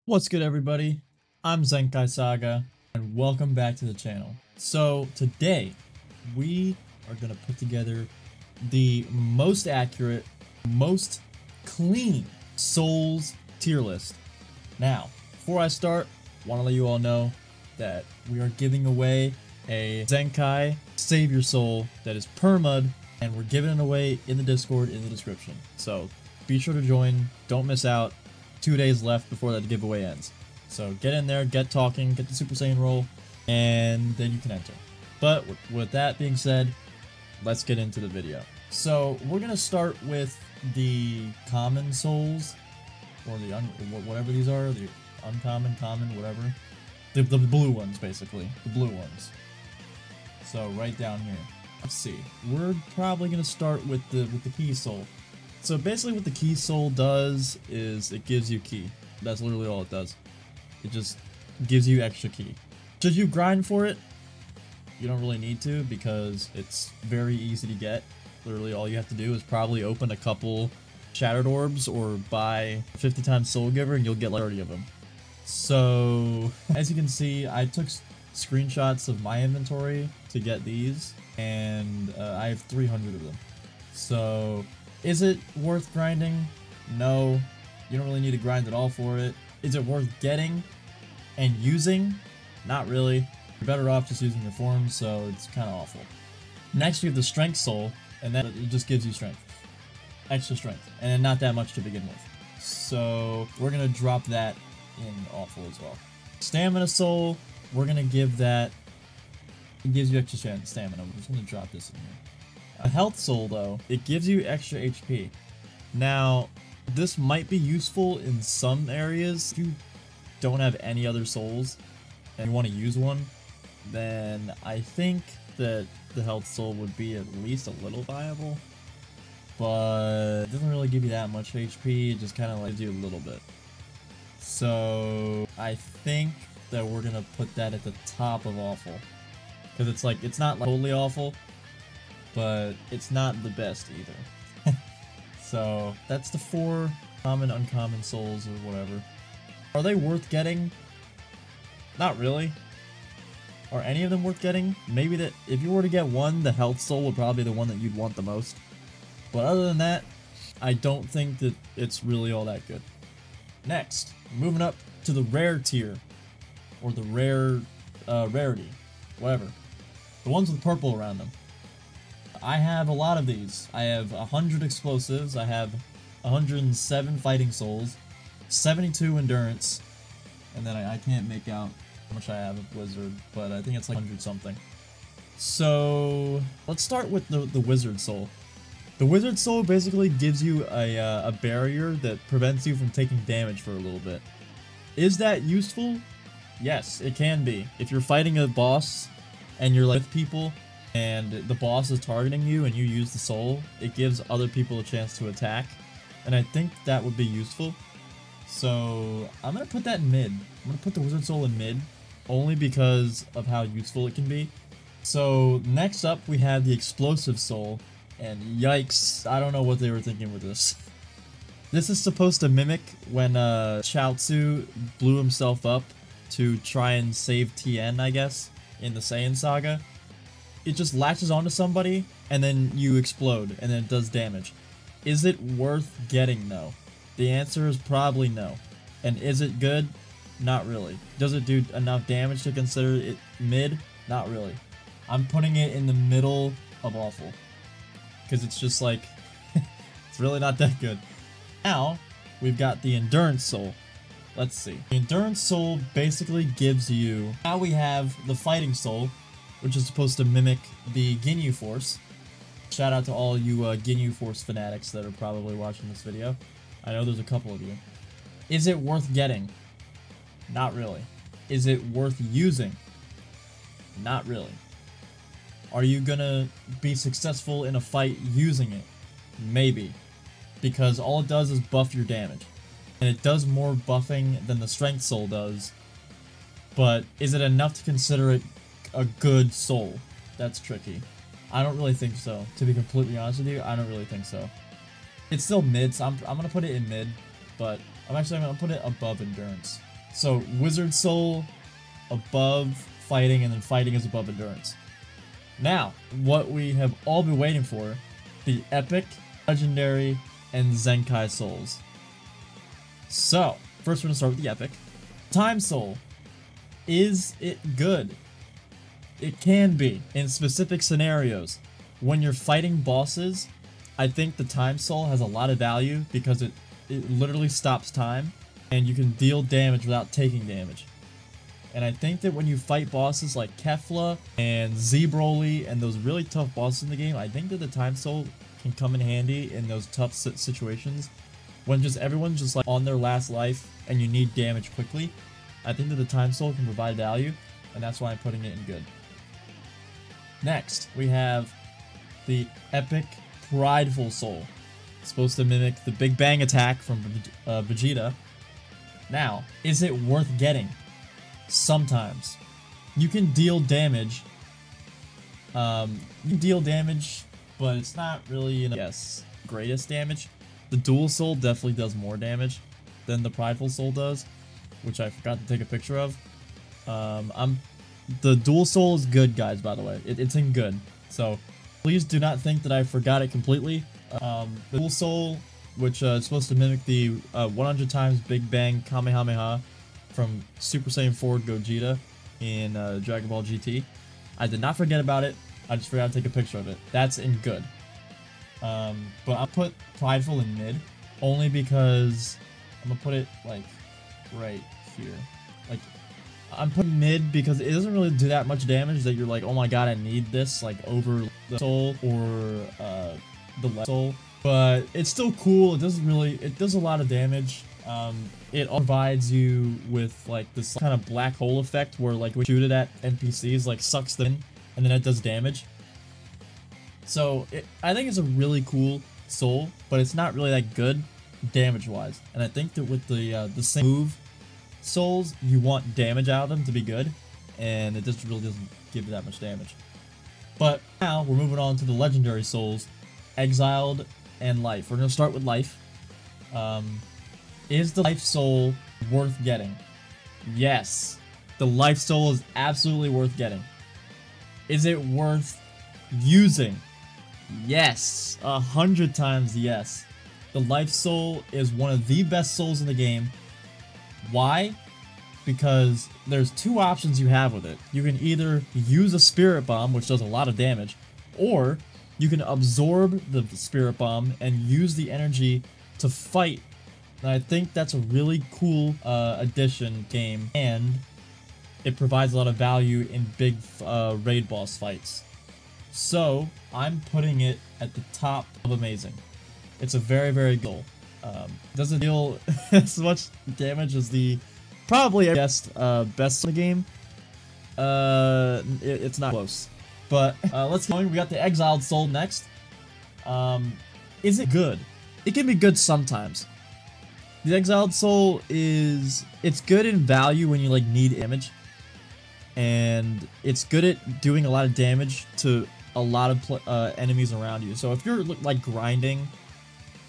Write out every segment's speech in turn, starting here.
What's good, everybody? I'm Zenkai Saga, and welcome back to the channel. So today, we are gonna put together the most accurate, most clean Souls tier list. Now, before I start, want to let you all know that we are giving away a Zenkai Save Your Soul that is permud, and we're giving it away in the Discord in the description. So be sure to join, don't miss out. 2 days left before that giveaway ends. So get in there, get talking, get the Super Saiyan roll, and then you can enter. But with that being said, let's get into the video. So we're gonna start with the common souls, or the whatever these are, the uncommon, common, whatever. The blue ones, basically, the blue ones. So right down here. Let's see. We're probably gonna start with the key soul. So basically what the key soul does is it gives you ki. That's literally all it does. It just gives you extra ki. Should you grind for it? You don't really need to because it's very easy to get. Literally all you have to do is probably open a couple shattered orbs or buy 50 times soul giver and you'll get like 30 of them. So as you can see, I took screenshots of my inventory to get these and I have 300 of them. So is it worth grinding? No. You don't really need to grind at all for it. Is it worth getting and using? Not really. You're better off just using your forms, so it's kind of awful. Next, you have the Strength Soul, and then it just gives you strength. Extra strength. And then not that much to begin with. So we're going to drop that in awful as well. Stamina Soul, we're going to give that... It gives you extra stamina. We're just going to drop this in here. A Health Soul, though, it gives you extra HP. Now, this might be useful in some areas. If you don't have any other souls and you want to use one, then I think that the Health Soul would be at least a little viable. But it doesn't really give you that much HP, it just kind of like gives you a little bit. So I think that we're going to put that at the top of awful. Because it's like, it's not like totally awful, but it's not the best either. So that's the 4 common, uncommon souls or whatever. Are they worth getting? Not really. Are any of them worth getting? Maybe that if you were to get one, the Health Soul would probably be the one that you'd want the most. But other than that, I don't think that it's really all that good. Next, moving up to the rare tier, or the rare rarity, whatever. The ones with purple around them. I have a lot of these. I have 100 explosives, I have 107 fighting souls, 72 endurance, and then I can't make out how much I have of wizard, but I think it's like 100 something. So let's start with the wizard soul. The wizard soul basically gives you a barrier that prevents you from taking damage for a little bit. Is that useful? Yes, it can be. If you're fighting a boss and you're like with people and the boss is targeting you and you use the soul, it gives other people a chance to attack, and I think that would be useful. So I'm gonna put that in mid. I'm gonna put the wizard soul in mid, only because of how useful it can be. So next up we have the explosive soul, and yikes, I don't know what they were thinking with this. This is supposed to mimic when Chaozu blew himself up to try and save Tien, I guess, in the Saiyan saga. It just latches onto somebody, and then you explode, and then it does damage. Is it worth getting, though? The answer is probably no. And is it good? Not really. Does it do enough damage to consider it mid? Not really. I'm putting it in the middle of awful. Because it's just like, it's really not that good. Now, we've got the Endurance Soul. Let's see. The Endurance Soul basically gives you... Now we have the Fighting Soul, which is supposed to mimic the Ginyu Force. Shout out to all you Ginyu Force fanatics that are probably watching this video. I know there's a couple of you. Is it worth getting? Not really. Is it worth using? Not really. Are you gonna be successful in a fight using it? Maybe. Because all it does is buff your damage. And it does more buffing than the Strength Soul does. But is it enough to consider it a good soul? That's tricky. I don't really think so. To be completely honest with you, I don't really think so. It's still mid, so I'm gonna put it in mid, but I'm gonna put it above endurance. So Wizard Soul above fighting, and then fighting is above endurance. Now, what we have all been waiting for, the epic, legendary, and Zenkai souls. So, first we're going to start with the epic. Time Soul. Is it good? It can be, in specific scenarios. When you're fighting bosses, I think the Time Soul has a lot of value because it literally stops time, and you can deal damage without taking damage. And I think that when you fight bosses like Kefla and Z-Broly and those really tough bosses in the game, I think that the Time Soul can come in handy in those tough situations when just everyone's just like on their last life and you need damage quickly. I think that the Time Soul can provide value, and that's why I'm putting it in good. Next, we have the epic Prideful Soul. It's supposed to mimic the Big Bang attack from Vegeta. Now, is it worth getting? Sometimes. You can deal damage. But it's not really, greatest damage. The Dual Soul definitely does more damage than the Prideful Soul does, which I forgot to take a picture of. The Dual Soul is good, guys, by the way. It's in good. So, please do not think that I forgot it completely. The Dual Soul, which is supposed to mimic the 100 times Big Bang Kamehameha from Super Saiyan 4 Gogeta in Dragon Ball GT. I did not forget about it. I just forgot to take a picture of it. That's in good. But I'll put Prideful in mid, only because I'm gonna put it like right here. Like, I'm putting mid because it doesn't really do that much damage that you're like, oh my god, I need this, like, over the soul or the left soul. But it's still cool. It does a lot of damage. It provides you with like this kind of black hole effect where like when you shoot it at NPCs, like sucks them in and then it does damage. So I think it's a really cool soul, but it's not really that good damage wise. And I think that with the same move souls, you want damage out of them to be good, and it just really doesn't give you that much damage. But now we're moving on to the legendary souls, Exiled and Life. We're gonna start with Life. Is the Life Soul worth getting? Yes. The Life Soul is absolutely worth getting. Is it worth using? Yes. 100 times yes. The Life Soul is one of the best souls in the game. Why? Because there's two options you have with it. You can either use a Spirit Bomb, which does a lot of damage, or you can absorb the Spirit Bomb and use the energy to fight. And I think that's a really cool addition game, and it provides a lot of value in big raid boss fights. So I'm putting it at the top of amazing. It's a very, very good goal. Doesn't deal as much damage as the probably best in the game. It's not close. But let's keep going. We got the Exiled Soul next. Is it good? It can be good sometimes. The Exiled Soul it's good in value when you like need damage, and it's good at doing a lot of damage to a lot of enemies around you. So if you're like grinding,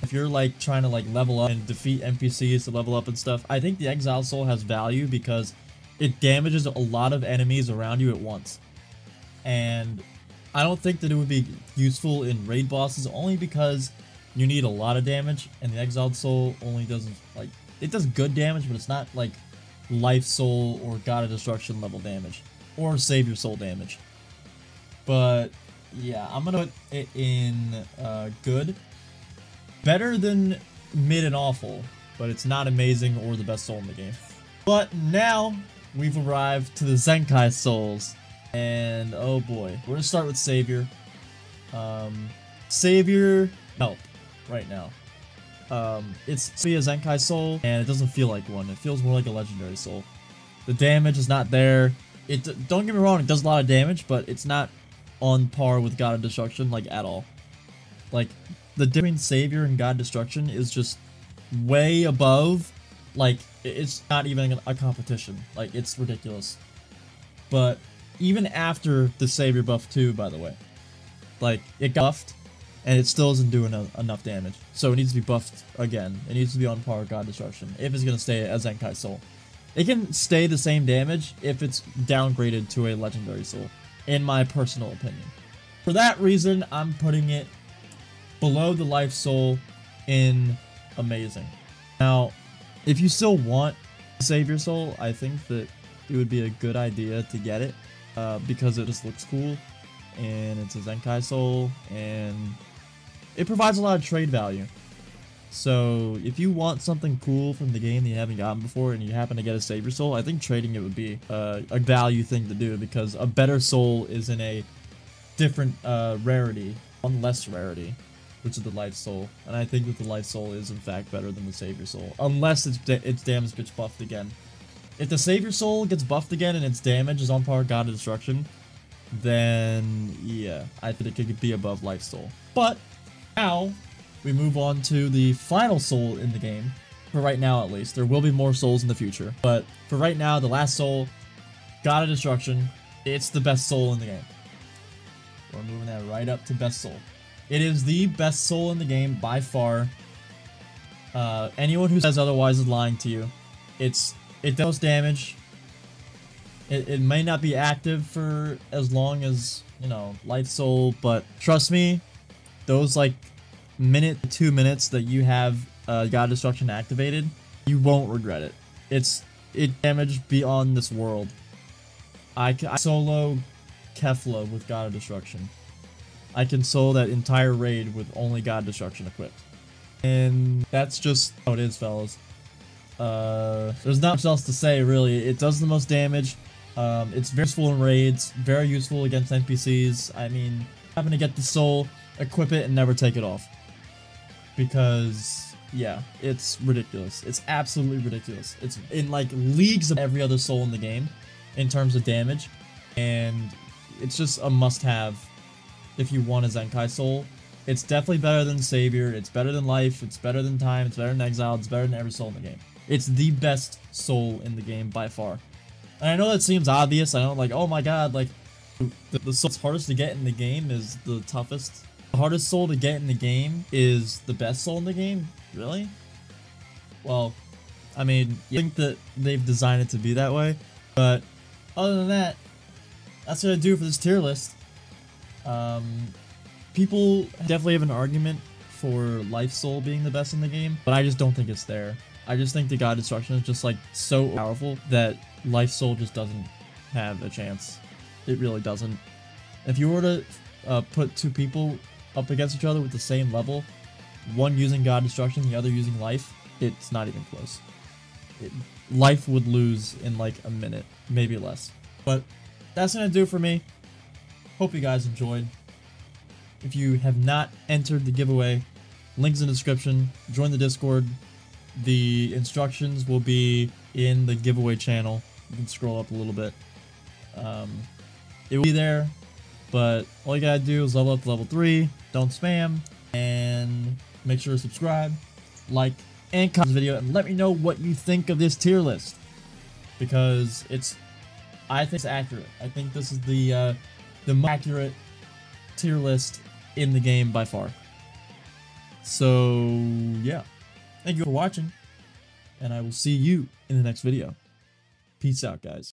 if you're like trying to like level up and defeat NPCs to level up and stuff, I think the Exiled Soul has value because it damages a lot of enemies around you at once. And I don't think that it would be useful in raid bosses, only because you need a lot of damage, and the Exiled Soul only doesn't, like, it does good damage, but it's not like Life Soul or God of Destruction level damage, or Savior Soul damage. But yeah, I'm gonna put it in good. Better than mid and awful, but it's not amazing or the best soul in the game. But now we've arrived to the Zenkai souls, and oh boy, we're gonna start with Savior. Savior, help right now. It's to be a Zenkai soul, and it doesn't feel like one. It feels more like a legendary soul. The damage is not there. Don't get me wrong, it does a lot of damage, but it's not on par with God of Destruction, like, at all. Like, the difference between Savior and God of Destruction is just way above. Like, it's not even a competition. Like, it's ridiculous. But even after the Savior buff too, by the way, like, it got buffed, and it still isn't doing enough damage. So it needs to be buffed again. It needs to be on par with God of Destruction if it's gonna stay as Zenkai Soul. It can stay the same damage if it's downgraded to a legendary soul, in my personal opinion. For that reason, I'm putting it below the life soul in amazing. Now, if you still want to save your soul, I think that it would be a good idea to get it because it just looks cool and it's a Zenkai soul and it provides a lot of trade value. So if you want something cool from the game that you haven't gotten before and you happen to get a Savior Soul, I think trading it would be a value thing to do because a better soul is in a different rarity, one less rarity, which is the Life Soul. And I think that the Life Soul is in fact better than the Savior Soul, unless its damage gets buffed again. If the Savior Soul gets buffed again and its damage is on par with God of Destruction, then yeah, I think it could be above Life Soul. But now we move on to the final soul in the game, for right now at least. There will be more souls in the future, but for right now, the last soul, God of Destruction, it's the best soul in the game. We're moving that right up to best soul. It is the best soul in the game by far. Anyone who says otherwise is lying to you. It does damage. It may not be active for as long as, you know, Life Soul, but trust me, those like minute to 2 minutes that you have God Destruction activated, you won't regret it. It damaged beyond this world. I solo Kefla with God of Destruction. I can solo that entire raid with only God Destruction equipped. And that's just how it is, fellas. There's not much else to say, really. It does the most damage. It's very useful in raids, very useful against NPCs. I mean, having to get the soul, equip it, and never take it off. Because, yeah, it's ridiculous. It's absolutely ridiculous. It's in, like, leagues of every other soul in the game in terms of damage. And it's just a must-have if you want a Zenkai soul. It's definitely better than Savior. It's better than Life. It's better than Time. It's better than Exile. It's better than every soul in the game. It's the best soul in the game by far. And I know that seems obvious. I know, like, oh my god, like, the soul that's hardest to get in the game is the toughest. The hardest soul to get in the game is the best soul in the game? Really? Well, I mean, you think that they've designed it to be that way, but other than that, that's what I do for this tier list. People definitely have an argument for Life Soul being the best in the game, but I just don't think it's there. I just think the God Destruction is just like so powerful that Life Soul just doesn't have a chance. It really doesn't. If you were to put two people up against each other with the same level, one using God Destruction, the other using Life, it's not even close. Life would lose in like a minute, maybe less. But that's gonna do it for me. Hope you guys enjoyed. If you have not entered the giveaway, links in the description. Join the Discord. The instructions will be in the giveaway channel. You can scroll up a little bit. It will be there, but all you gotta do is level up to level 3, don't spam, and make sure to subscribe, like, and comment this video, and let me know what you think of this tier list, because I think it's accurate. I think this is the most accurate tier list in the game by far. So yeah, thank you for watching, and I will see you in the next video. Peace out, guys.